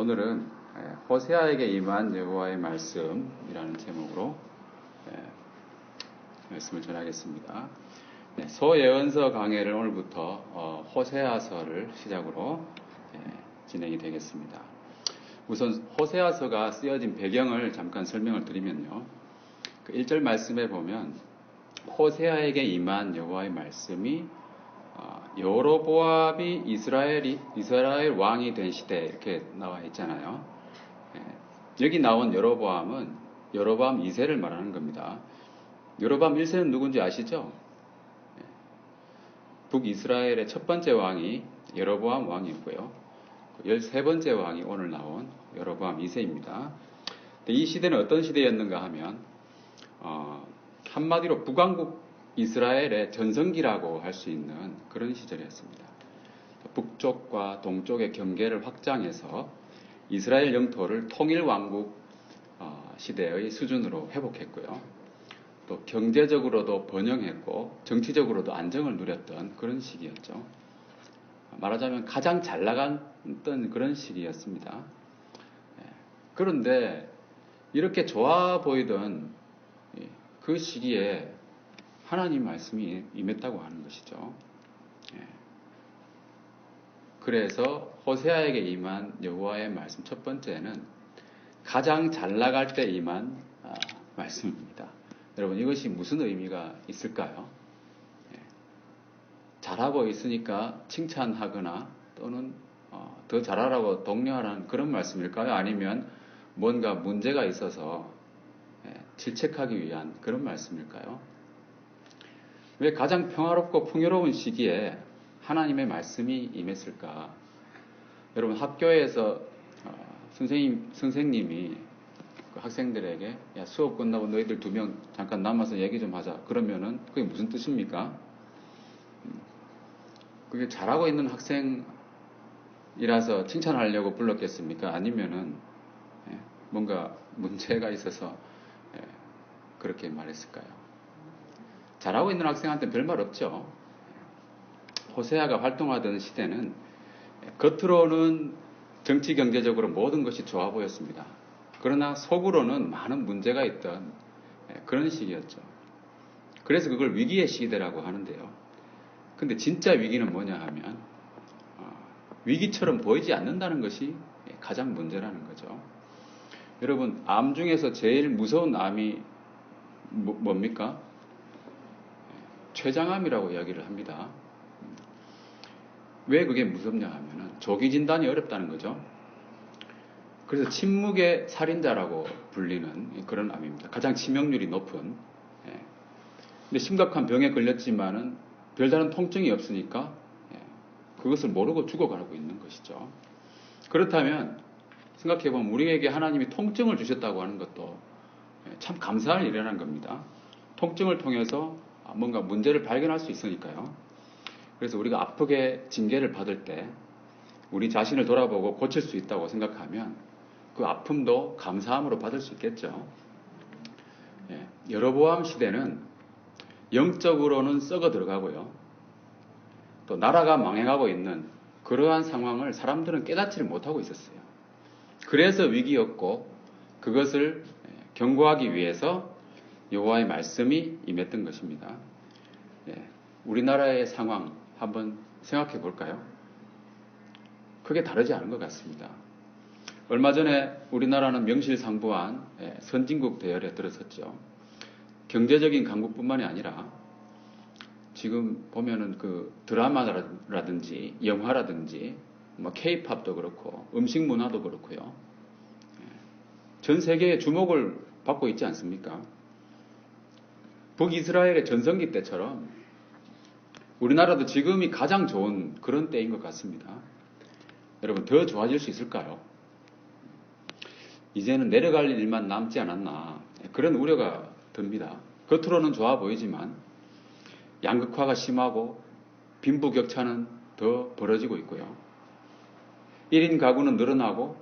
오늘은 호세아에게 임한 여호와의 말씀이라는 제목으로 말씀을 전하겠습니다. 소예언서 강해를 오늘부터 호세아서를 시작으로 진행이 되겠습니다. 우선 호세아서가 쓰여진 배경을 잠깐 설명을 드리면요. 그 1절 말씀에 보면 호세아에게 임한 여호와의 말씀이 여로보암이 이스라엘 왕이 된 시대 이렇게 나와 있잖아요. 여기 나온 여로보암은 여로보암 2세를 말하는 겁니다. 여로보암 1세는 누군지 아시죠? 북이스라엘의 첫 번째 왕이 여로보암 왕이고요. 13번째 왕이 오늘 나온 여로보암 2세입니다. 이 시대는 어떤 시대였는가 하면 한마디로 북왕국 이스라엘의 전성기라고 할 수 있는 그런 시절이었습니다. 북쪽과 동쪽의 경계를 확장해서 이스라엘 영토를 통일왕국 시대의 수준으로 회복했고요. 또 경제적으로도 번영했고 정치적으로도 안정을 누렸던 그런 시기였죠. 말하자면 가장 잘 나갔던 그런 시기였습니다. 그런데 이렇게 좋아 보이던 그 시기에 하나님 말씀이 임했다고 하는 것이죠. 그래서 호세아에게 임한 여호와의 말씀 첫 번째는 가장 잘 나갈 때 임한 말씀입니다. 여러분 이것이 무슨 의미가 있을까요? 잘하고 있으니까 칭찬하거나 또는 더 잘하라고 독려하라는 그런 말씀일까요? 아니면 뭔가 문제가 있어서 질책하기 위한 그런 말씀일까요? 왜 가장 평화롭고 풍요로운 시기에 하나님의 말씀이 임했을까? 여러분 학교에서 선생님이 그 학생들에게 야, 수업 끝나고 너희들 2명 잠깐 남아서 얘기 좀 하자. 그러면은 그게 무슨 뜻입니까? 그게 잘하고 있는 학생이라서 칭찬하려고 불렀겠습니까? 아니면은 뭔가 문제가 있어서 그렇게 말했을까요? 잘하고 있는 학생한테는 별말 없죠. 호세아가 활동하던 시대는 겉으로는 정치 경제적으로 모든 것이 좋아 보였습니다. 그러나 속으로는 많은 문제가 있던 그런 시기였죠. 그래서 그걸 위기의 시대라고 하는데요. 근데 진짜 위기는 뭐냐 하면 위기처럼 보이지 않는다는 것이 가장 문제라는 거죠. 여러분 암 중에서 제일 무서운 암이 뭡니까? 췌장암이라고 이야기를 합니다. 왜 그게 무섭냐 하면 조기 진단이 어렵다는 거죠. 그래서 침묵의 살인자라고 불리는 그런 암입니다. 가장 치명률이 높은. 근데 심각한 병에 걸렸지만은 별다른 통증이 없으니까 그것을 모르고 죽어가고 있는 것이죠. 그렇다면 생각해보면 우리에게 하나님이 통증을 주셨다고 하는 것도 참 감사할 일이라는 겁니다. 통증을 통해서 뭔가 문제를 발견할 수 있으니까요. 그래서 우리가 아프게 징계를 받을 때 우리 자신을 돌아보고 고칠 수 있다고 생각하면 그 아픔도 감사함으로 받을 수 있겠죠. 여로보암 시대는 영적으로는 썩어 들어가고요. 또 나라가 망해가고 있는 그러한 상황을 사람들은 깨닫지를 못하고 있었어요. 그래서 위기였고 그것을 경고하기 위해서 여호와의 말씀이 임했던 것입니다. 우리나라의 상황 한번 생각해 볼까요? 크게 다르지 않은 것 같습니다. 얼마 전에 우리나라는 명실상부한 선진국 대열에 들어섰죠. 경제적인 강국뿐만이 아니라 지금 보면은 그 드라마라든지 영화라든지 뭐 K-팝도 그렇고 음식 문화도 그렇고요. 전 세계의 주목을 받고 있지 않습니까? 북이스라엘의 전성기 때처럼 우리나라도 지금이 가장 좋은 그런 때인 것 같습니다. 여러분 더 좋아질 수 있을까요? 이제는 내려갈 일만 남지 않았나 그런 우려가 듭니다. 겉으로는 좋아 보이지만 양극화가 심하고 빈부격차는 더 벌어지고 있고요. 1인 가구는 늘어나고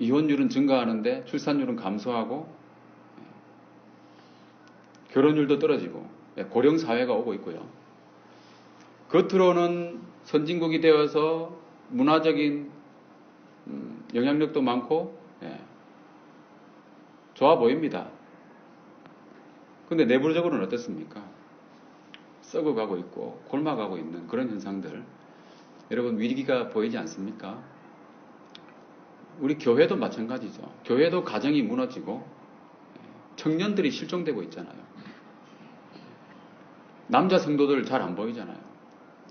이혼율은 증가하는데 출산율은 감소하고 결혼율도 떨어지고 고령사회가 오고 있고요. 겉으로는 선진국이 되어서 문화적인 영향력도 많고 좋아 보입니다. 근데 내부적으로는 어떻습니까? 썩어가고 있고 골마가고 있는 그런 현상들, 여러분 위기가 보이지 않습니까? 우리 교회도 마찬가지죠. 교회도 가정이 무너지고 청년들이 실종되고 있잖아요. 남자 성도들 잘 안 보이잖아요.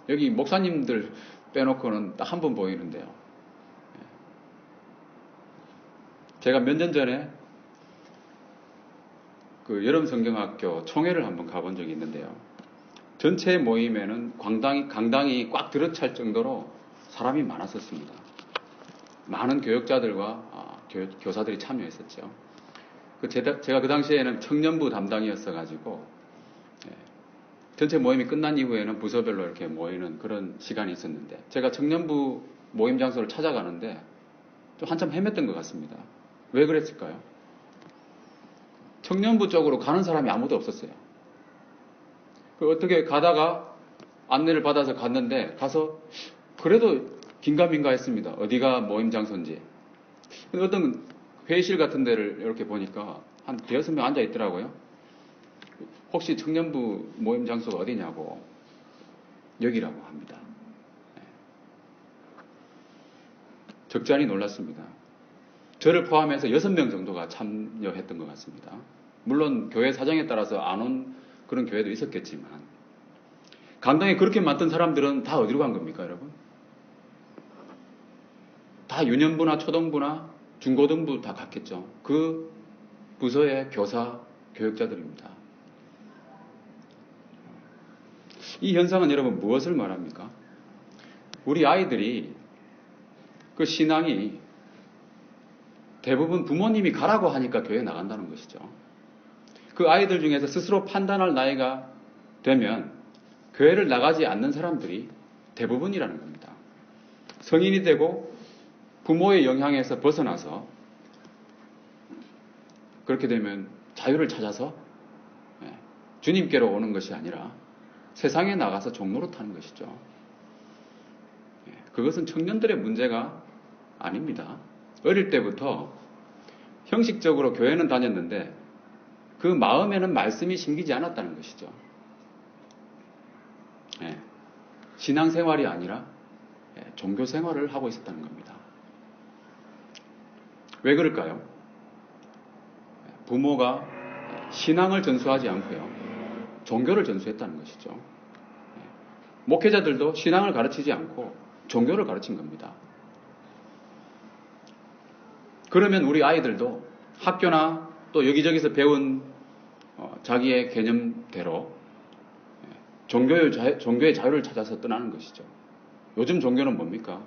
여기 목사님들 빼놓고는 딱 한 분 보이는데요. 제가 몇 년 전에 그 여름성경학교 총회를 한번 가본 적이 있는데요. 전체 모임에는 강당이 꽉 들어찰 정도로 사람이 많았었습니다. 많은 교역자들과 교사들이 참여했었죠. 제가 그 당시에는 청년부 담당이었어가지고 전체 모임이 끝난 이후에는 부서별로 이렇게 모이는 그런 시간이 있었는데, 제가 청년부 모임 장소를 찾아가는데 좀 한참 헤맸던 것 같습니다. 왜 그랬을까요? 청년부 쪽으로 가는 사람이 아무도 없었어요. 어떻게 가다가 안내를 받아서 갔는데, 가서 그래도 긴가민가 했습니다. 어디가 모임 장소인지. 어떤 회의실 같은 데를 이렇게 보니까 한 대여섯 명 앉아 있더라고요. 혹시 청년부 모임 장소가 어디냐고. 여기라고 합니다. 적잖이 놀랐습니다. 저를 포함해서 6명 정도가 참여했던 것 같습니다. 물론 교회 사정에 따라서 안 온 그런 교회도 있었겠지만, 강당에 그렇게 많던 사람들은 다 어디로 간 겁니까, 여러분? 다 유년부나 초등부나 중고등부 다 갔겠죠. 그 부서의 교사, 교육자들입니다. 이 현상은 여러분 무엇을 말합니까? 우리 아이들이 그 신앙이 대부분 부모님이 가라고 하니까 교회에 나간다는 것이죠. 그 아이들 중에서 스스로 판단할 나이가 되면 교회를 나가지 않는 사람들이 대부분이라는 겁니다. 성인이 되고 부모의 영향에서 벗어나서 그렇게 되면 자유를 찾아서 주님께로 오는 것이 아니라 세상에 나가서 종로로 타는 것이죠. 그것은 청년들의 문제가 아닙니다. 어릴 때부터 형식적으로 교회는 다녔는데 그 마음에는 말씀이 심기지 않았다는 것이죠. 신앙생활이 아니라 종교생활을 하고 있었다는 겁니다. 왜 그럴까요? 부모가 신앙을 전수하지 않고요, 종교를 전수했다는 것이죠. 목회자들도 신앙을 가르치지 않고 종교를 가르친 겁니다. 그러면 우리 아이들도 학교나 또 여기저기서 배운 자기의 개념대로 종교의 자유를 찾아서 떠나는 것이죠. 요즘 종교는 뭡니까?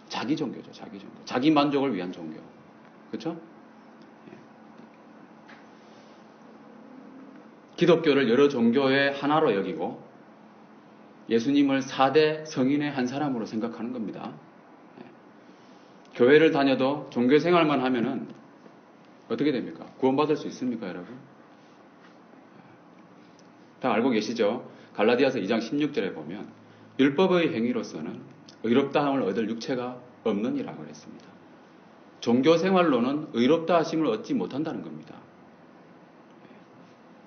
자기 종교죠. 자기 종교. 자기 만족을 위한 종교. 그렇죠? 기독교를 여러 종교의 하나로 여기고 예수님을 4대 성인의 한 사람으로 생각하는 겁니다. 교회를 다녀도 종교 생활만 하면은 어떻게 됩니까? 구원받을 수 있습니까, 여러분? 다 알고 계시죠? 갈라디아서 2장 16절에 보면 율법의 행위로서는 의롭다함을 얻을 육체가 없느니라고 그랬습니다. 종교 생활로는 의롭다 하심을 얻지 못한다는 겁니다.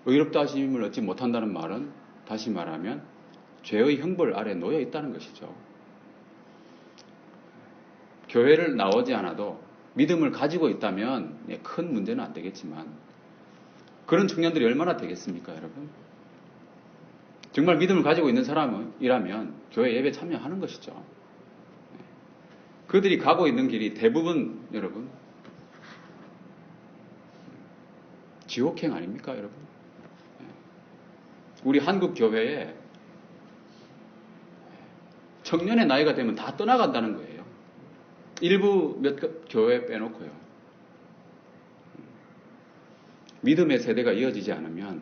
의롭다 하심을 얻지 못한다는 말은 다시 말하면 죄의 형벌 아래 놓여 있다는 것이죠. 교회를 나오지 않아도 믿음을 가지고 있다면 큰 문제는 안 되겠지만, 그런 청년들이 얼마나 되겠습니까, 여러분? 정말 믿음을 가지고 있는 사람이라면 교회 예배 참여하는 것이죠. 그들이 가고 있는 길이 대부분 여러분 지옥행 아닙니까, 여러분? 우리 한국 교회에 청년의 나이가 되면 다 떠나간다는 거예요. 일부 몇 교회 빼놓고요. 믿음의 세대가 이어지지 않으면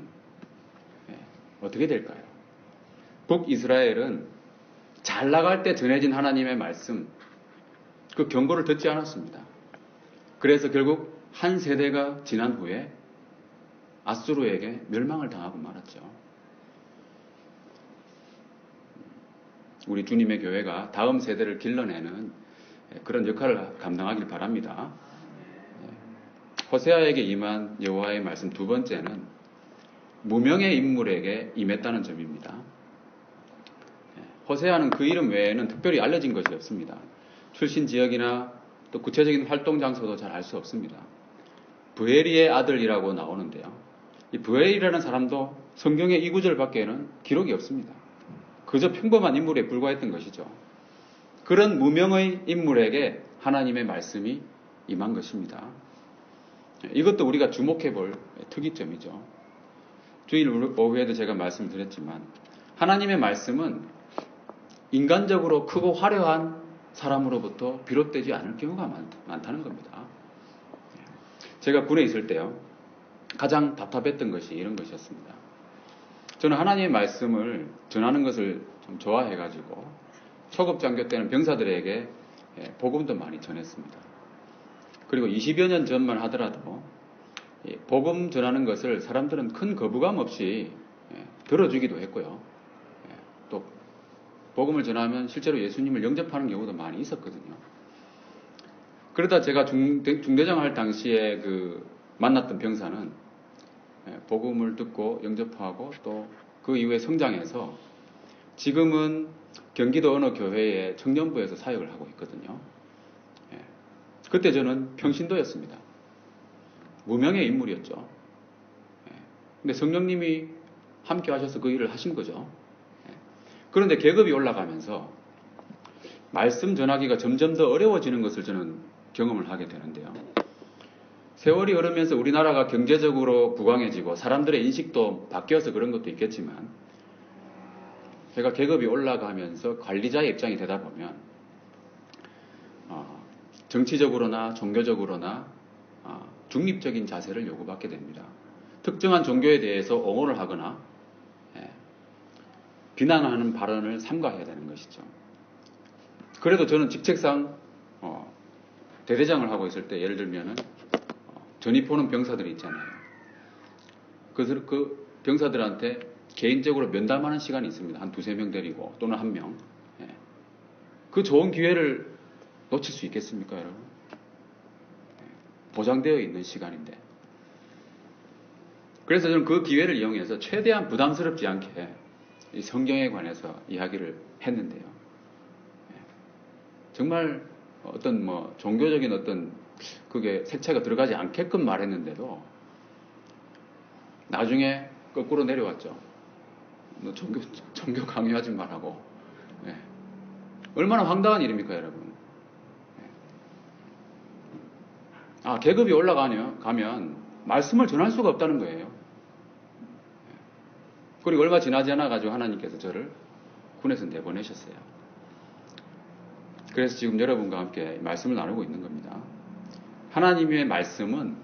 어떻게 될까요? 북이스라엘은 잘 나갈 때 전해진 하나님의 말씀, 그 경고를 듣지 않았습니다. 그래서 결국 한 세대가 지난 후에 아수르에게 멸망을 당하고 말았죠. 우리 주님의 교회가 다음 세대를 길러내는 그런 역할을 감당하길 바랍니다. 호세아에게 임한 여호와의 말씀 두 번째는 무명의 인물에게 임했다는 점입니다. 호세아는 그 이름 외에는 특별히 알려진 것이 없습니다. 출신 지역이나 또 구체적인 활동 장소도 잘 알 수 없습니다. 브에리의 아들이라고 나오는데요. 이 브에리라는 사람도 성경의 이 구절밖에는 기록이 없습니다. 그저 평범한 인물에 불과했던 것이죠. 그런 무명의 인물에게 하나님의 말씀이 임한 것입니다. 이것도 우리가 주목해 볼 특이점이죠. 주일 오후에도 제가 말씀드렸지만 하나님의 말씀은 인간적으로 크고 화려한 사람으로부터 비롯되지 않을 경우가 많다는 겁니다. 제가 군에 있을 때요, 가장 답답했던 것이 이런 것이었습니다. 저는 하나님의 말씀을 전하는 것을 좀 좋아해가지고 초급장교 때는 병사들에게 복음도 많이 전했습니다. 그리고 20여 년 전만 하더라도 복음 전하는 것을 사람들은 큰 거부감 없이 들어주기도 했고요. 또 복음을 전하면 실제로 예수님을 영접하는 경우도 많이 있었거든요. 그러다 제가 중대장 할 당시에 만났던 병사는 복음을 듣고 영접하고 또 그 이후에 성장해서 지금은 경기도 어느 교회의 청년부에서 사역을 하고 있거든요. 그때 저는 평신도였습니다. 무명의 인물이었죠. 근데 성령님이 함께 하셔서 그 일을 하신 거죠. 그런데 계급이 올라가면서 말씀 전하기가 점점 더 어려워지는 것을 저는 경험을 하게 되는데요. 세월이 흐르면서 우리나라가 경제적으로 부강해지고 사람들의 인식도 바뀌어서 그런 것도 있겠지만 제가 계급이 올라가면서 관리자의 입장이 되다 보면 정치적으로나 종교적으로나 중립적인 자세를 요구받게 됩니다. 특정한 종교에 대해서 옹호를 하거나 비난하는 발언을 삼가해야 되는 것이죠. 그래도 저는 직책상 대대장을 하고 있을 때 예를 들면은 전입 오는 병사들이 있잖아요. 그 병사들한테 개인적으로 면담하는 시간이 있습니다. 한 두세 명 데리고 또는 한 명. 그 좋은 기회를 놓칠 수 있겠습니까, 여러분? 보장되어 있는 시간인데. 그래서 저는 그 기회를 이용해서 최대한 부담스럽지 않게 이 성경에 관해서 이야기를 했는데요. 정말 어떤 종교적인 어떤 그게 색채가 들어가지 않게끔 말했는데도 나중에 거꾸로 내려왔죠. 너 종교 강요하지 말라고. 얼마나 황당한 일입니까, 여러분? 계급이 올라가면 말씀을 전할 수가 없다는 거예요. 그리고 얼마 지나지 않아 가지고 하나님께서 저를 군에서 내보내셨어요. 그래서 지금 여러분과 함께 말씀을 나누고 있는 겁니다. 하나님의 말씀은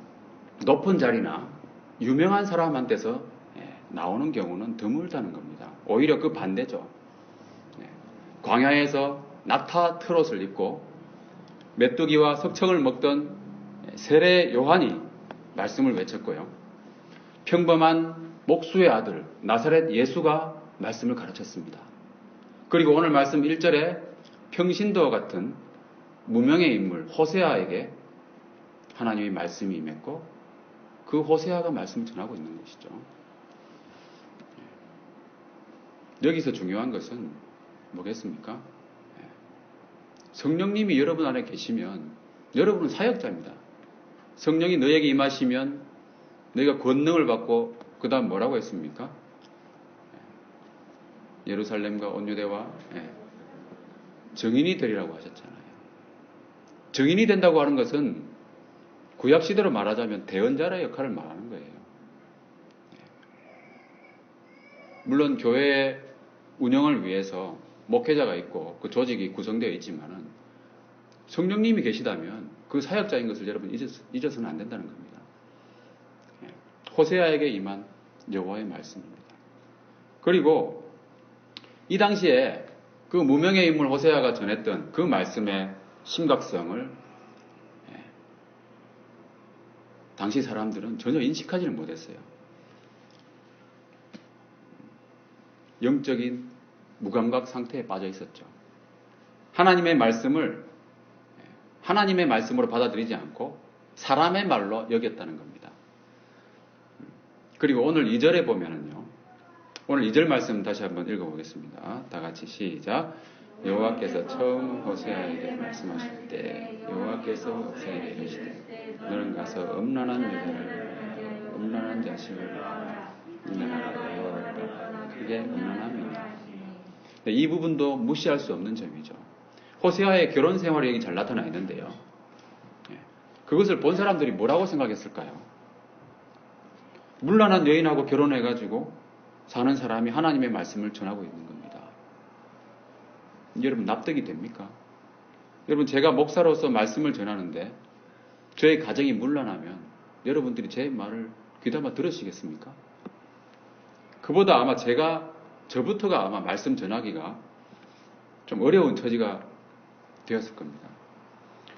높은 자리나 유명한 사람한테서 나오는 경우는 드물다는 겁니다. 오히려 그 반대죠. 광야에서 낙타 트롯을 입고 메뚜기와 석청을 먹던 세례 요한이 말씀을 외쳤고요. 평범한 목수의 아들 나사렛 예수가 말씀을 가르쳤습니다. 그리고 오늘 말씀 1절에 평신도와 같은 무명의 인물 호세아에게 하나님의 말씀이 임했고 그 호세아가 말씀을 전하고 있는 것이죠. 여기서 중요한 것은 뭐겠습니까? 성령님이 여러분 안에 계시면 여러분은 사역자입니다. 성령이 너에게 임하시면 너희가 권능을 받고 그 다음 뭐라고 했습니까? 예루살렘과 온 유대와 증인이 되리라고 하셨잖아요. 증인이 된다고 하는 것은 구약시대로 말하자면 대언자의 역할을 말하는 거예요. 물론 교회의 운영을 위해서 목회자가 있고 그 조직이 구성되어 있지만은 성령님이 계시다면 그 사역자인 것을 여러분 잊어서는 안 된다는 겁니다. 호세아에게 임한 여호와의 말씀입니다. 그리고 이 당시에 그 무명의 인물 호세아가 전했던 그 말씀의 심각성을 당시 사람들은 전혀 인식하지는 못했어요. 영적인 무감각 상태에 빠져 있었죠. 하나님의 말씀을 하나님의 말씀으로 받아들이지 않고 사람의 말로 여겼다는 겁니다. 그리고 오늘 2절에 보면은요. 오늘 2절 말씀 다시 한번 읽어보겠습니다. 다 같이 시작. 여호와께서 처음 호세아에게 말씀하실 때 여호와께서 호세아에게 이르시되 너는 가서 음란한 자식을 이 나라가 여호와께 크게 음란함이니라. 이 부분도 무시할 수 없는 점이죠. 호세아의 결혼 생활이 여기 잘 나타나 있는데요. 그것을 본 사람들이 뭐라고 생각했을까요? 문란한 여인하고 결혼해가지고 사는 사람이 하나님의 말씀을 전하고 있는 겁니다. 여러분 납득이 됩니까? 여러분 제가 목사로서 말씀을 전하는데 저의 가정이 문란하면 여러분들이 제 말을 귀담아 들으시겠습니까? 그보다 아마 저부터가 아마 말씀 전하기가 좀 어려운 처지가 되었을 겁니다.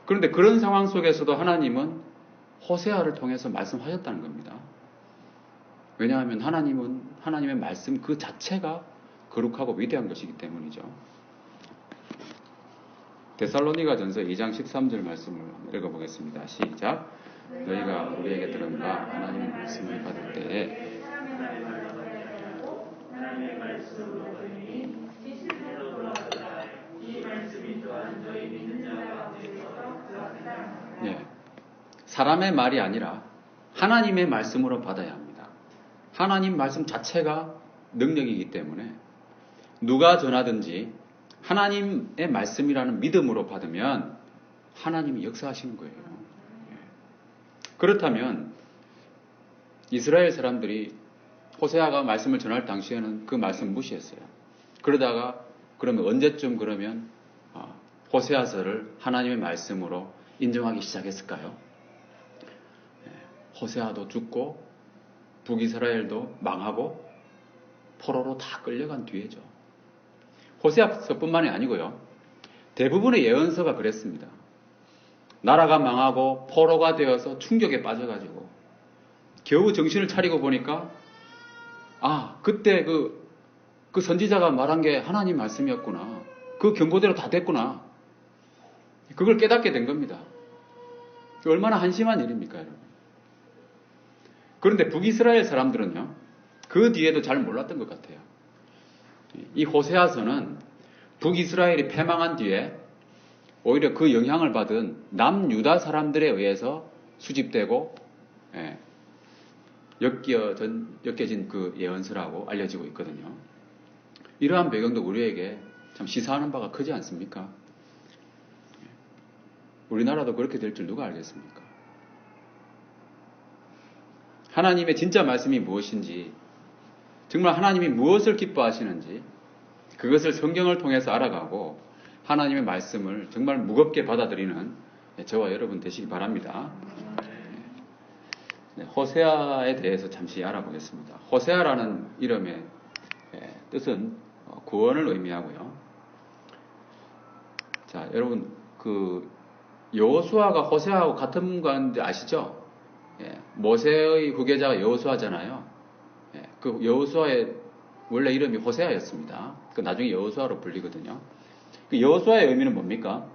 그런데 그런 상황 속에서도 하나님은 호세아를 통해서 말씀하셨다는 겁니다. 왜냐하면 하나님은 하나님의 말씀 그 자체가 거룩하고 위대한 것이기 때문이죠. 데살로니가 전서 2장 13절 말씀을 읽어보겠습니다. 시작. 너희가 우리에게 들은 바 하나님의 말씀을 받을 때에 하나님의 말씀으로 들으니 진실대로 돌아가라. 이 말씀이 또한 너희 믿는 자가 되도록 그렇다. 예, 사람의 말이 아니라 하나님의 말씀으로 받아야 합니다. 하나님 말씀 자체가 능력이기 때문에 누가 전하든지 하나님의 말씀이라는 믿음으로 받으면 하나님이 역사하시는 거예요. 그렇다면 이스라엘 사람들이 호세아가 말씀을 전할 당시에는 그 말씀 무시했어요. 그러다가 그러면 언제쯤 그러면 호세아서를 하나님의 말씀으로 인정하기 시작했을까요? 호세아도 죽고 북이스라엘도 망하고 포로로 다 끌려간 뒤에죠. 호세아서뿐만이 아니고요. 대부분의 예언서가 그랬습니다. 나라가 망하고 포로가 되어서 충격에 빠져가지고 겨우 정신을 차리고 보니까 그때 그 선지자가 말한 게 하나님 말씀이었구나. 그 경고대로 다 됐구나. 그걸 깨닫게 된 겁니다. 얼마나 한심한 일입니까, 여러분? 그런데 북이스라엘 사람들은요, 그 뒤에도 잘 몰랐던 것 같아요. 이 호세아서는 북이스라엘이 패망한 뒤에 오히려 그 영향을 받은 남유다 사람들에 의해서 수집되고 엮여진 그 예언서라고 알려지고 있거든요. 이러한 배경도 우리에게 참 시사하는 바가 크지 않습니까? 우리나라도 그렇게 될 줄 누가 알겠습니까? 하나님의 진짜 말씀이 무엇인지, 정말 하나님이 무엇을 기뻐하시는지 그것을 성경을 통해서 알아가고 하나님의 말씀을 정말 무겁게 받아들이는 저와 여러분 되시기 바랍니다. 호세아에 대해서 잠시 알아보겠습니다. 호세아라는 이름의 뜻은 구원을 의미하고요. 자, 여러분 그 여호수아가 호세아하고 같은 분과인데 아시죠? 모세의 후계자가 여호수아잖아요. 그 여호수아의 원래 이름이 호세아였습니다. 그 나중에 여호수아로 불리거든요. 그 여호수아의 의미는 뭡니까?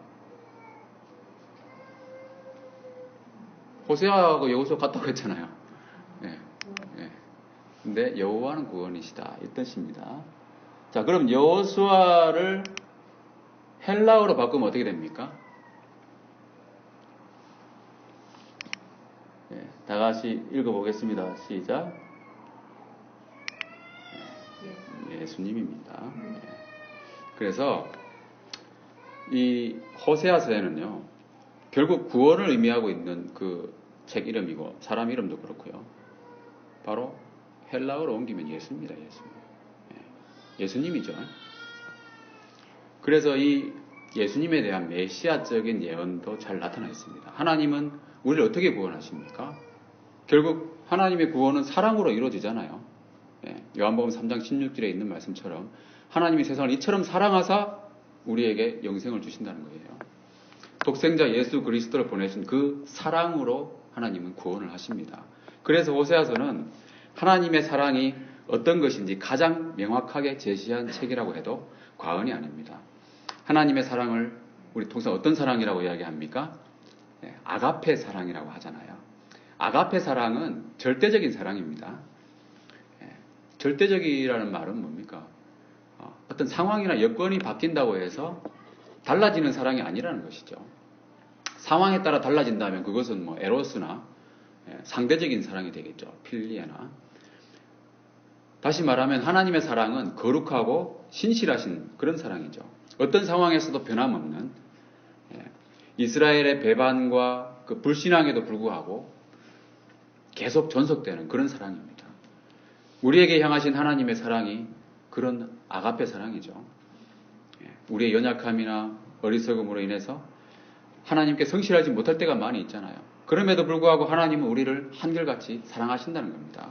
호세아하고 여호수아 같다고 했잖아요. 근데 여호와는 구원이시다 이 뜻입니다. 자, 그럼 여호수아를 헬라어로 바꾸면 어떻게 됩니까? 다 같이 읽어보겠습니다. 시작. 예수님입니다. 그래서 이 호세아서에는요, 결국 구원을 의미하고 있는 그 책 이름이고 사람 이름도 그렇고요. 바로 헬라어로 옮기면 예수입니다. 예수님이죠. 그래서 이 예수님에 대한 메시아적인 예언도 잘 나타나 있습니다. 하나님은 우리를 어떻게 구원하십니까? 결국 하나님의 구원은 사랑으로 이루어지잖아요. 요한복음 3장 16절에 있는 말씀처럼 하나님이 세상을 이처럼 사랑하사 우리에게 영생을 주신다는 거예요. 독생자 예수 그리스도를 보내신 그 사랑으로 하나님은 구원을 하십니다. 그래서 호세아서는 하나님의 사랑이 어떤 것인지 가장 명확하게 제시한 책이라고 해도 과언이 아닙니다. 하나님의 사랑을 우리 통상 어떤 사랑이라고 이야기합니까? 아가페 사랑이라고 하잖아요. 아가페 사랑은 절대적인 사랑입니다. 절대적이라는 말은 뭡니까? 어떤 상황이나 여건이 바뀐다고 해서 달라지는 사랑이 아니라는 것이죠. 상황에 따라 달라진다면 그것은 뭐 에로스나 상대적인 사랑이 되겠죠. 필리에나. 다시 말하면 하나님의 사랑은 거룩하고 신실하신 그런 사랑이죠. 어떤 상황에서도 변함없는 이스라엘의 배반과 그 불신앙에도 불구하고 계속 전속되는 그런 사랑입니다. 우리에게 향하신 하나님의 사랑이 그런 아가페 사랑이죠. 우리의 연약함이나 어리석음으로 인해서 하나님께 성실하지 못할 때가 많이 있잖아요. 그럼에도 불구하고 하나님은 우리를 한결같이 사랑하신다는 겁니다.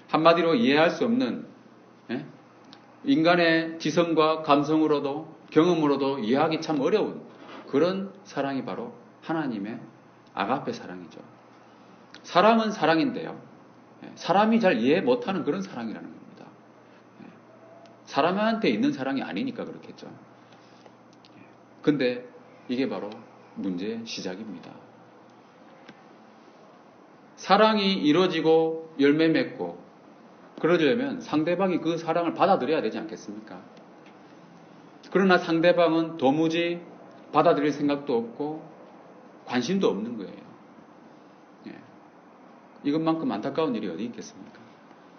한마디로 이해할 수 없는 인간의 지성과 감성으로도 경험으로도 이해하기 참 어려운 그런 사랑이 바로 하나님의 아가페 사랑이죠. 사랑은 사랑인데요. 사람이 잘 이해 못하는 그런 사랑이라는 겁니다. 사람한테 있는 사랑이 아니니까 그렇겠죠. 근데 이게 바로 문제의 시작입니다. 사랑이 이루어지고 열매 맺고 그러려면 상대방이 그 사랑을 받아들여야 되지 않겠습니까? 그러나 상대방은 도무지 받아들일 생각도 없고 관심도 없는 거예요. 이것만큼 안타까운 일이 어디 있겠습니까?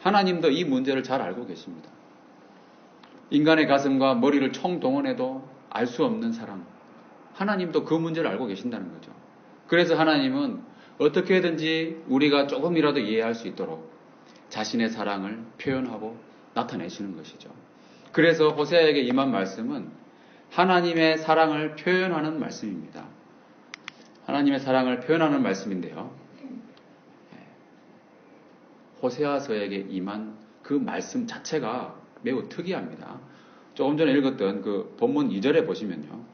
하나님도 이 문제를 잘 알고 계십니다. 인간의 가슴과 머리를 총동원해도 알 수 없는 사랑. 하나님도 그 문제를 알고 계신다는 거죠. 그래서 하나님은 어떻게든지 우리가 조금이라도 이해할 수 있도록 자신의 사랑을 표현하고 나타내시는 것이죠. 그래서 호세아에게 임한 말씀은 하나님의 사랑을 표현하는 말씀입니다. 하나님의 사랑을 표현하는 말씀인데요. 호세아서에게 임한 그 말씀 자체가 매우 특이합니다. 조금 전에 읽었던 그 본문 2절에 보시면요.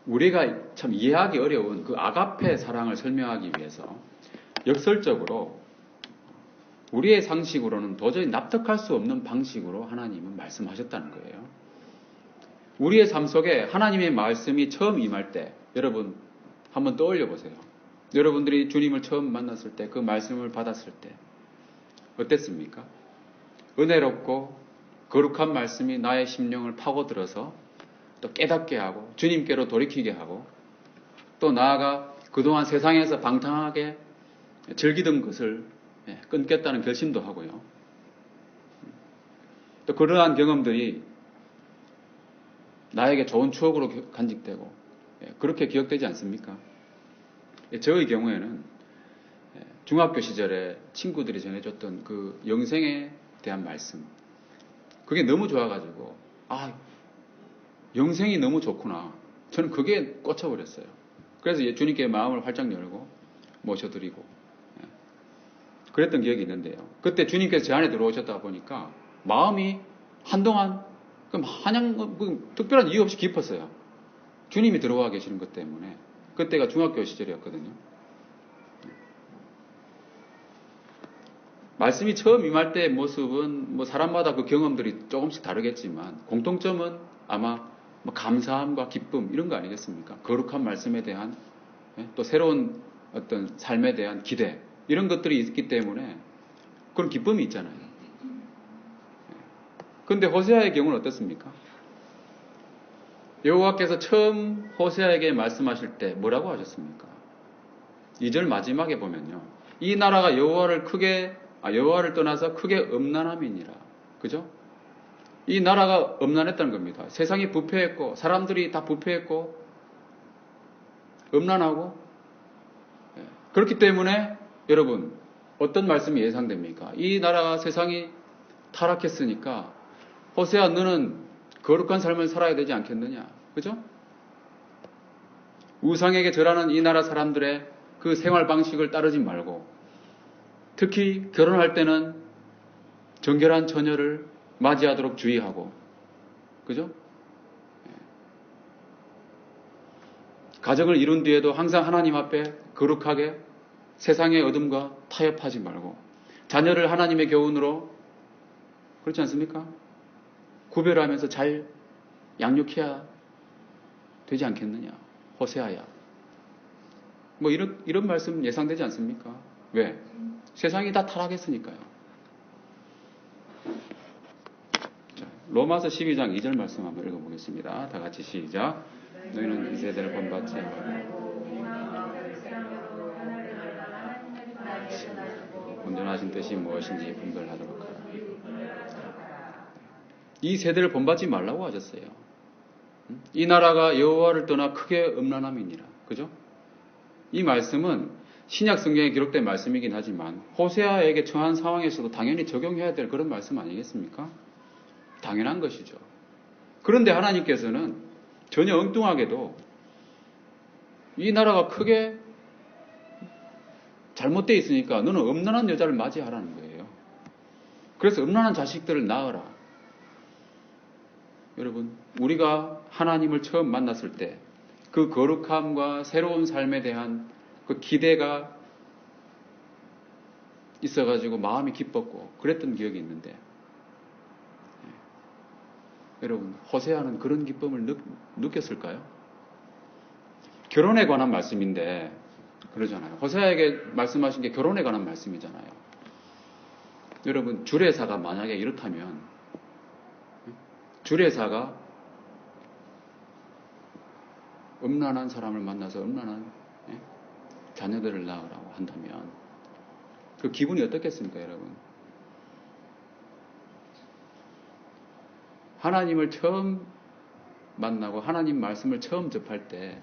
우리가 참 이해하기 어려운 그 아가페 사랑을 설명하기 위해서 역설적으로 우리의 상식으로는 도저히 납득할 수 없는 방식으로 하나님은 말씀하셨다는 거예요. 우리의 삶 속에 하나님의 말씀이 처음 임할 때 여러분 한번 떠올려 보세요. 여러분들이 주님을 처음 만났을 때 그 말씀을 받았을 때 어땠습니까? 은혜롭고 거룩한 말씀이 나의 심령을 파고들어서 또 깨닫게 하고 주님께로 돌이키게 하고 또 나아가 그동안 세상에서 방탕하게 즐기던 것을 끊겠다는 결심도 하고요. 또 그러한 경험들이 나에게 좋은 추억으로 간직되고 그렇게 기억되지 않습니까? 저의 경우에는 중학교 시절에 친구들이 전해줬던 그 영생에 대한 말씀 그게 너무 좋아가지고 영생이 너무 좋구나. 저는 그게 꽂혀버렸어요. 그래서 주님께 마음을 활짝 열고 모셔드리고 그랬던 기억이 있는데요. 그때 주님께서 제 안에 들어오셨다 보니까 마음이 한동안 특별한 이유 없이 깊었어요. 주님이 들어와 계시는 것 때문에. 그때가 중학교 시절이었거든요. 말씀이 처음 임할 때의 모습은 뭐 사람마다 그 경험들이 조금씩 다르겠지만 공통점은 아마 감사함과 기쁨 이런 거 아니겠습니까? 거룩한 말씀에 대한 또 새로운 어떤 삶에 대한 기대 이런 것들이 있기 때문에 그런 기쁨이 있잖아요. 그런데 호세아의 경우는 어떻습니까? 여호와께서 처음 호세아에게 말씀하실 때 뭐라고 하셨습니까? 2절 마지막에 보면요. 이 나라가 여호와를 떠나서 크게 음란함이니라. 그죠? 이 나라가 음란했다는 겁니다. 세상이 부패했고 사람들이 다 부패했고 음란하고 그렇기 때문에 여러분 어떤 말씀이 예상됩니까? 이 나라가 세상이 타락했으니까 호세아 너는 거룩한 삶을 살아야 되지 않겠느냐. 그죠? 우상에게 절하는 이 나라 사람들의 그 생활 방식을 따르지 말고 특히 결혼할 때는 정결한 처녀를 맞이하도록 주의하고 그죠? 가정을 이룬 뒤에도 항상 하나님 앞에 거룩하게 세상의 어둠과 타협하지 말고 자녀를 하나님의 교훈으로 그렇지 않습니까? 구별하면서 잘 양육해야 되지 않겠느냐. 호세아야. 뭐 이런 말씀 예상되지 않습니까? 왜? 세상이 다 타락했으니까요. 자, 로마서 12장 2절 말씀 한번 읽어보겠습니다. 다 같이 시작. 너희는 이 세대를 본받지 말고 온전하신 뜻이 무엇인지 분별하도록 하라. 이 세대를 본받지 말라고 하셨어요. 이 나라가 여호와를 떠나 크게 음란함이니라. 그죠? 이 말씀은 신약 성경에 기록된 말씀이긴 하지만 호세아에게 처한 상황에서도 당연히 적용해야 될 그런 말씀 아니겠습니까? 당연한 것이죠. 그런데 하나님께서는 전혀 엉뚱하게도 이 나라가 크게 잘못되어 있으니까 너는 음란한 여자를 맞이하라는 거예요. 그래서 음란한 자식들을 낳으라. 여러분, 우리가 하나님을 처음 만났을 때 그 거룩함과 새로운 삶에 대한 그 기대가 있어가지고 마음이 기뻤고 그랬던 기억이 있는데, 여러분, 호세아는 그런 기쁨을 느꼈을까요? 결혼에 관한 말씀인데 그러잖아요. 호세아에게 말씀하신 게 결혼에 관한 말씀이잖아요. 여러분, 주례사가 만약에 이렇다면, 주례사가 음란한 사람을 만나서 음란한 자녀들을 낳으라고 한다면 그 기분이 어떻겠습니까, 여러분? 하나님을 처음 만나고 하나님 말씀을 처음 접할 때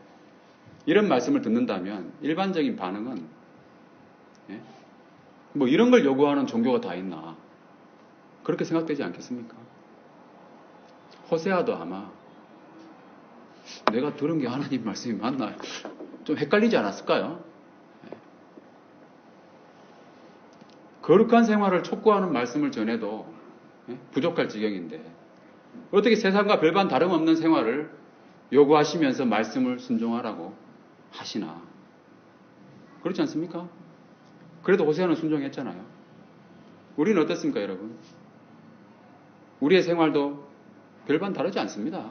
이런 말씀을 듣는다면 일반적인 반응은 뭐 이런 걸 요구하는 종교가 다 있나, 그렇게 생각되지 않겠습니까? 호세아도 아마 내가 들은 게 하나님 말씀이 맞나 좀 헷갈리지 않았을까요? 거룩한 생활을 촉구하는 말씀을 전해도 부족할 지경인데 어떻게 세상과 별반 다름없는 생활을 요구하시면서 말씀을 순종하라고 하시나? 그렇지 않습니까? 그래도 호세아는 순종했잖아요. 우리는 어떻습니까, 여러분? 우리의 생활도 별반 다르지 않습니다.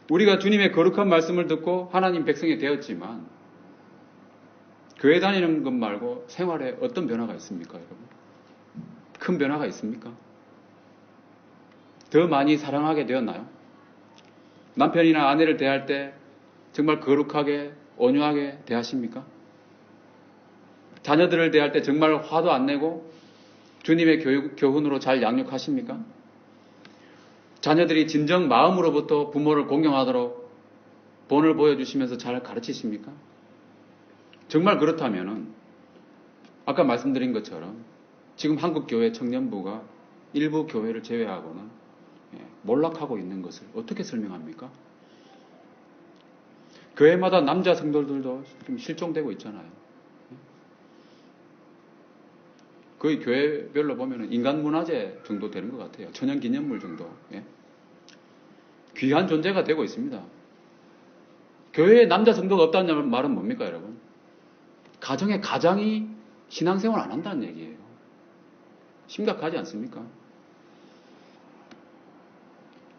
우리가 주님의 거룩한 말씀을 듣고 하나님 백성이 되었지만 교회 다니는 것 말고 생활에 어떤 변화가 있습니까, 여러분? 큰 변화가 있습니까? 더 많이 사랑하게 되었나요? 남편이나 아내를 대할 때 정말 거룩하게 온유하게 대하십니까? 자녀들을 대할 때 정말 화도 안 내고 주님의 교훈으로 잘 양육하십니까? 자녀들이 진정 마음으로부터 부모를 공경하도록 본을 보여주시면서 잘 가르치십니까? 정말 그렇다면은 아까 말씀드린 것처럼 지금 한국 교회 청년부가 일부 교회를 제외하고는 몰락하고 있는 것을 어떻게 설명합니까? 교회마다 남자 성도들도 좀 실종되고 있잖아요. 거의 교회별로 보면 인간문화재 정도 되는 것 같아요. 천연기념물 정도. 귀한 존재가 되고 있습니다. 교회에 남자 성도가 없다는 말은 뭡니까, 여러분? 가정의 가장이 신앙생활 안 한다는 얘기예요. 심각하지 않습니까?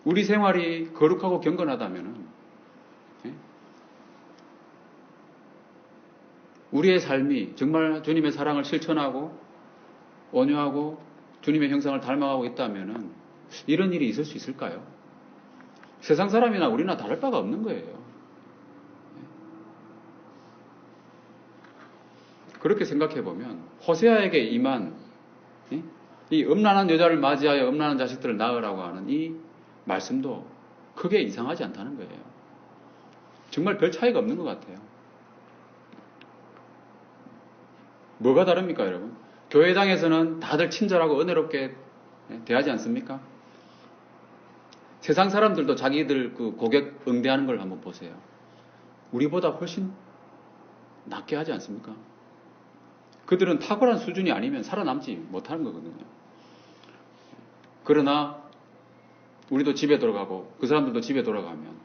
우리 생활이 거룩하고 경건하다면 우리의 삶이 정말 주님의 사랑을 실천하고 온유하고 주님의 형상을 닮아가고 있다면 이런 일이 있을 수 있을까요? 세상 사람이나 우리나 다를 바가 없는 거예요. 그렇게 생각해 보면 호세아에게 임한 이 음란한 여자를 맞이하여 음란한 자식들을 낳으라고 하는 이 말씀도 크게 이상하지 않다는 거예요. 정말 별 차이가 없는 것 같아요. 뭐가 다릅니까, 여러분? 교회당에서는 다들 친절하고 은혜롭게 대하지 않습니까? 세상 사람들도 자기들 그 고객 응대하는 걸 한번 보세요. 우리보다 훨씬 낫게 하지 않습니까? 그들은 탁월한 수준이 아니면 살아남지 못하는 거거든요. 그러나 우리도 집에 돌아가고 그 사람들도 집에 돌아가면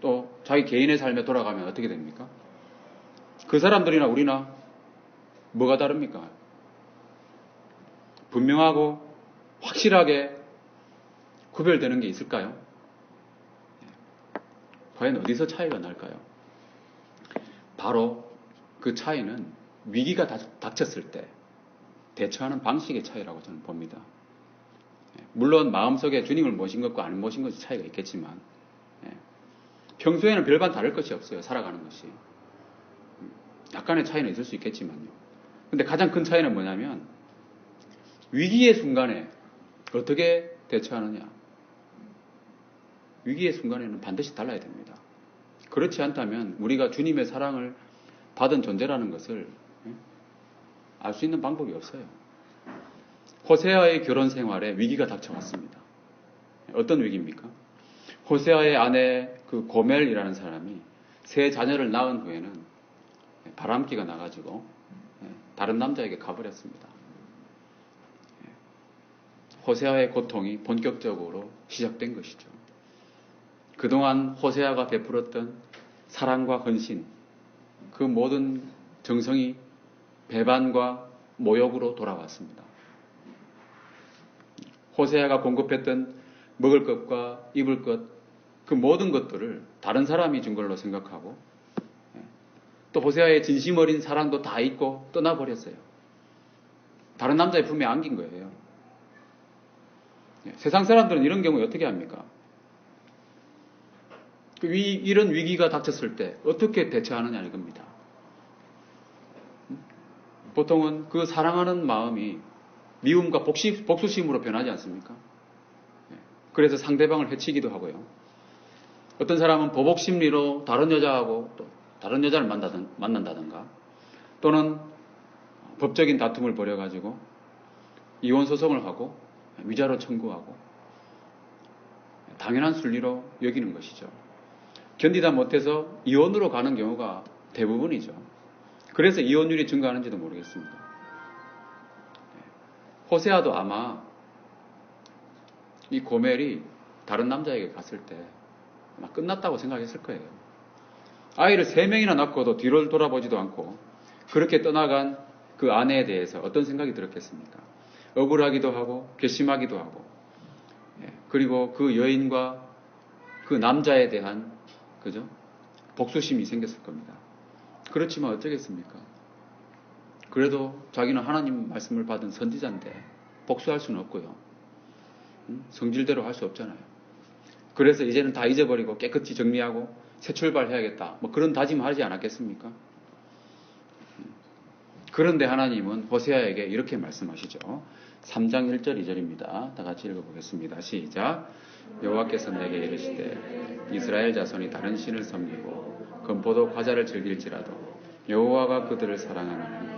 또 자기 개인의 삶에 돌아가면 어떻게 됩니까? 그 사람들이나 우리나 뭐가 다릅니까? 분명하고 확실하게 구별되는 게 있을까요? 과연 어디서 차이가 날까요? 바로 그 차이는 위기가 닥쳤을 때 대처하는 방식의 차이라고 저는 봅니다. 물론 마음속에 주님을 모신 것과 안 모신 것이 차이가 있겠지만 평소에는 별반 다를 것이 없어요. 살아가는 것이. 약간의 차이는 있을 수 있겠지만요. 근데 가장 큰 차이는 뭐냐면 위기의 순간에 어떻게 대처하느냐. 위기의 순간에는 반드시 달라야 됩니다. 그렇지 않다면 우리가 주님의 사랑을 받은 존재라는 것을 알 수 있는 방법이 없어요. 호세아의 결혼 생활에 위기가 닥쳐왔습니다. 어떤 위기입니까? 호세아의 아내 그 고멜이라는 사람이 세 자녀를 낳은 후에는 바람기가 나가지고 다른 남자에게 가버렸습니다. 호세아의 고통이 본격적으로 시작된 것이죠. 그동안 호세아가 베풀었던 사랑과 헌신, 그 모든 정성이 배반과 모욕으로 돌아왔습니다. 호세아가 공급했던 먹을 것과 입을 것, 그 모든 것들을 다른 사람이 준 걸로 생각하고 또 호세아의 진심 어린 사랑도 다 잊고 떠나버렸어요. 다른 남자의 품에 안긴 거예요. 세상 사람들은 이런 경우에 어떻게 합니까? 이런 위기가 닥쳤을 때 어떻게 대처하느냐 이겁니다. 보통은 그 사랑하는 마음이 미움과 복수심으로 변하지 않습니까? 그래서 상대방을 해치기도 하고요. 어떤 사람은 보복 심리로 다른 여자하고 또 다른 여자를 만난다든가 또는 법적인 다툼을 벌여가지고 이혼 소송을 하고 위자료 청구하고 당연한 순리로 여기는 것이죠. 견디다 못해서 이혼으로 가는 경우가 대부분이죠. 그래서 이혼율이 증가하는지도 모르겠습니다. 호세아도 아마 이 고멜이 다른 남자에게 갔을 때 아마 끝났다고 생각했을 거예요. 아이를 3명이나 낳고도 뒤를 돌아보지도 않고 그렇게 떠나간 그 아내에 대해서 어떤 생각이 들었겠습니까? 억울하기도 하고 괘씸하기도 하고 그리고 그 여인과 그 남자에 대한 그죠? 복수심이 생겼을 겁니다. 그렇지만 어쩌겠습니까? 그래도 자기는 하나님 말씀을 받은 선지자인데 복수할 수는 없고요. 성질대로 할 수 없잖아요. 그래서 이제는 다 잊어버리고 깨끗이 정리하고 새 출발해야겠다. 뭐 그런 다짐을 하지 않았겠습니까? 그런데 하나님은 호세아에게 이렇게 말씀하시죠. 3장 1절 2절입니다. 다 같이 읽어보겠습니다. 시작. 여호와께서 내게 이르시되 이스라엘 자손이 다른 신을 섬기고 건포도 과자를 즐길지라도 여호와가 그들을 사랑하나니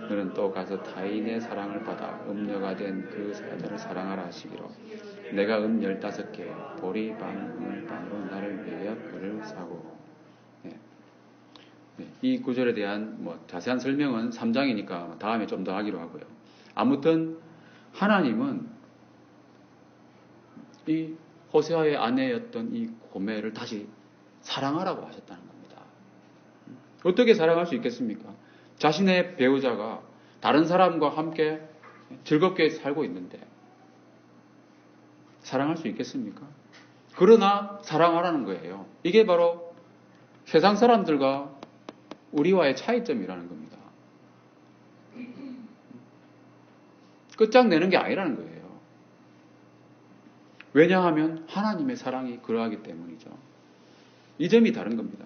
너는 또 가서 타인의 사랑을 받아 음녀가 된 그 사자를 사랑하라 하시기로 내가 15개 보리 반 반으로 나를 위하여 그를 사고. 이 구절에 대한 자세한 설명은 3장이니까 다음에 좀 더 하기로 하고요. 아무튼 하나님은 이 호세아의 아내였던 이 고멜을 다시 사랑하라고 하셨다는 겁니다. 어떻게 사랑할 수 있겠습니까? 자신의 배우자가 다른 사람과 함께 즐겁게 살고 있는데 사랑할 수 있겠습니까? 그러나 사랑하라는 거예요. 이게 바로 세상 사람들과 우리와의 차이점이라는 겁니다. 끝장내는 게 아니라는 거예요. 왜냐하면 하나님의 사랑이 그러하기 때문이죠. 이 점이 다른 겁니다.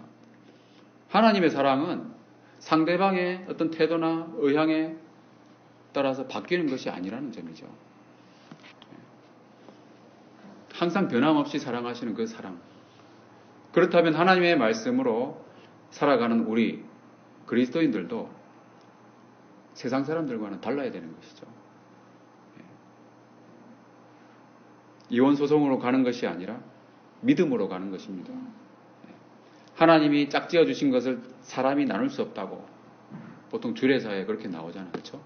하나님의 사랑은 상대방의 어떤 태도나 의향에 따라서 바뀌는 것이 아니라는 점이죠. 항상 변함없이 사랑하시는 그 사랑. 그렇다면 하나님의 말씀으로 살아가는 우리 그리스도인들도 세상 사람들과는 달라야 되는 것이죠. 이혼 소송으로 가는 것이 아니라 믿음으로 가는 것입니다. 하나님이 짝지어 주신 것을 사람이 나눌 수 없다고 보통 주례사에 그렇게 나오잖아요. 그렇죠?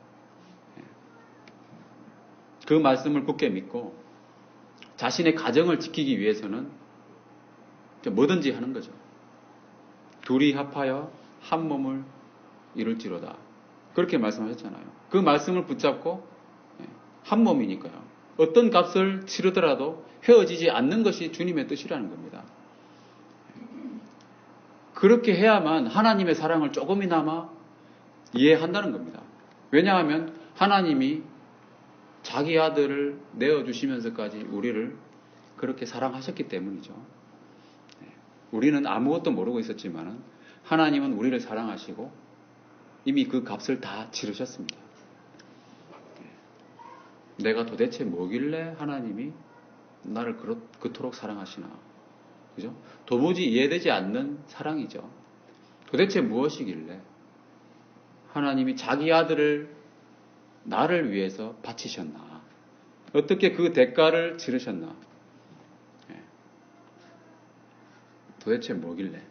그 말씀을 굳게 믿고 자신의 가정을 지키기 위해서는 뭐든지 하는 거죠. 둘이 합하여 한 몸을 이룰지로다. 그렇게 말씀하셨잖아요. 그 말씀을 붙잡고 한 몸이니까요. 어떤 값을 치르더라도 헤어지지 않는 것이 주님의 뜻이라는 겁니다. 그렇게 해야만 하나님의 사랑을 조금이나마 이해한다는 겁니다. 왜냐하면 하나님이 자기 아들을 내어주시면서까지 우리를 그렇게 사랑하셨기 때문이죠. 우리는 아무것도 모르고 있었지만 하나님은 우리를 사랑하시고 이미 그 값을 다 치르셨습니다. 내가 도대체 뭐길래 하나님이 나를 그토록 사랑하시나? 그죠? 도무지 이해되지 않는 사랑이죠. 도대체 무엇이길래 하나님이 자기 아들을 나를 위해서 바치셨나? 어떻게 그 대가를 치르셨나? 도대체 뭐길래?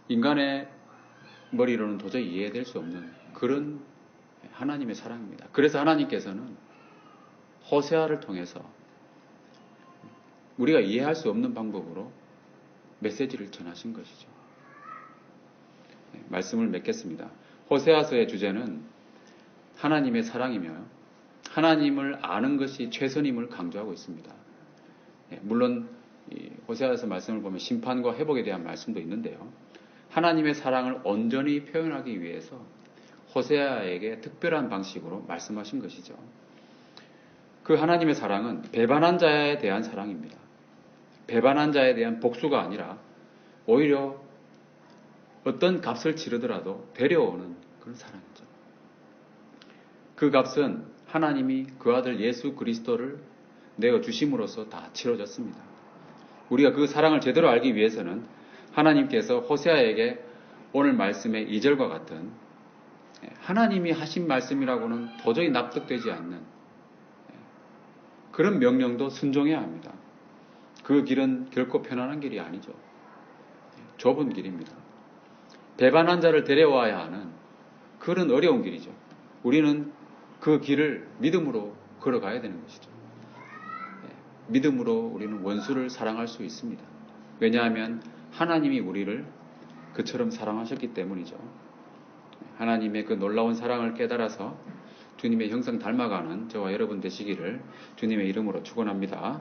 인간의 머리로는 도저히 이해될 수 없는 그런 하나님의 사랑입니다. 그래서 하나님께서는 호세아를 통해서 우리가 이해할 수 없는 방법으로 메시지를 전하신 것이죠. 말씀을 맺겠습니다. 호세아서의 주제는 하나님의 사랑이며 하나님을 아는 것이 최선임을 강조하고 있습니다. 물론 호세아서 말씀을 보면 심판과 회복에 대한 말씀도 있는데요. 하나님의 사랑을 온전히 표현하기 위해서 호세아에게 특별한 방식으로 말씀하신 것이죠. 그 하나님의 사랑은 배반한 자에 대한 사랑입니다. 배반한 자에 대한 복수가 아니라 오히려 어떤 값을 치르더라도 데려오는 그런 사랑이죠. 그 값은 하나님이 그 아들 예수 그리스도를 내어주심으로써 다 치러졌습니다. 우리가 그 사랑을 제대로 알기 위해서는 하나님께서 호세아에게 오늘 말씀의 2절과 같은 하나님이 하신 말씀이라고는 도저히 납득되지 않는 그런 명령도 순종해야 합니다. 그 길은 결코 편안한 길이 아니죠. 좁은 길입니다. 배반한 자를 데려와야 하는 그런 어려운 길이죠. 우리는 그 길을 믿음으로 걸어가야 되는 것이죠. 믿음으로 우리는 원수를 사랑할 수 있습니다. 왜냐하면 하나님이 우리를 그처럼 사랑하셨기 때문이죠. 하나님의 그 놀라운 사랑을 깨달아서 주님의 형상 닮아가는 저와 여러분 되시기를 주님의 이름으로 축원합니다.